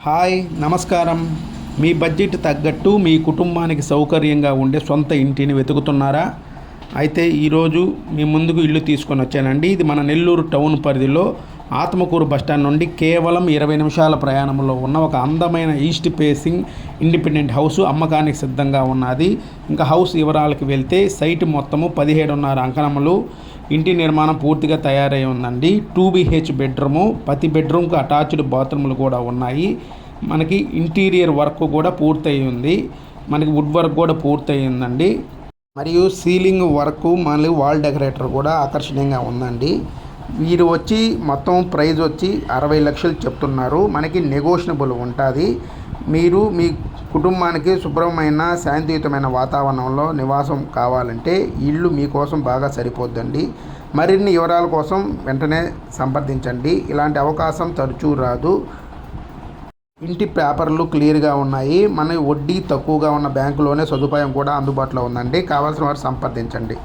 Hi నమస్కారం. మీ budget తగ్గట్టు మీ కుటుంబానికి సౌకర్యంగా ఉండే సొంత ఇంటిని వెతుకుతున్నారా? అయితే ఈరోజు మీ ముందుకు ఇల్లు తీసుకొని వచ్చానండి. ఇది మన నెల్లూరు టౌన్ పరిధిలో ఆత్మకూరు బస్టాండ్ నుండి కేవలం 20 నిమిషాల ప్రయాణంలో ఉన్న ఒక అందమైన ఈస్ట్ ఫేసింగ్ ఇండిపెండెంట్ హౌస్ అమ్మకానికి సిద్ధంగా ఉన్నది. ఇంకా హౌస్ వివరాలకు వెళ్తే సైట్ మొత్తము 17.5 అంకణములు. ఇంటి నిర్మాణం పూర్తిగా తయారై ఉందండి. 2 BH బెడ్రూము, ప్రతి బెడ్రూమ్కి అటాచ్డ్ బాత్రూములు కూడా ఉన్నాయి. మనకి ఇంటీరియర్ వర్క్ కూడా పూర్తయి ఉంది. మనకి వుడ్ వర్క్ కూడా పూర్తయి ఉందండి. మరియు సీలింగ్ వర్క్ మళ్ళీ వాల్ డెకరేటర్ కూడా ఆకర్షణీయంగా ఉందండి. వీరు వచ్చి మొత్తం ప్రైస్ వచ్చి 60 లక్షలు చెప్తున్నారు. మనకి నెగోషియబుల్ ఉంటుంది. మీరు మీ కుటుంబానికి శుభ్రమైన శాంతియుతమైన వాతావరణంలో నివాసం కావాలంటే ఇల్లు మీకోసం బాగా సరిపోద్దండి. మరిన్ని వివరాల కోసం వెంటనే సంప్రదించండి. ఇలాంటి అవకాశం తరచూ రాదు. ఇంటి పేపర్లు క్లియర్గా ఉన్నాయి. మన వడ్డీ తక్కువగా ఉన్న బ్యాంకులోనే సదుపాయం కూడా అందుబాటులో ఉందండి. కావాల్సిన వారు సంప్రదించండి.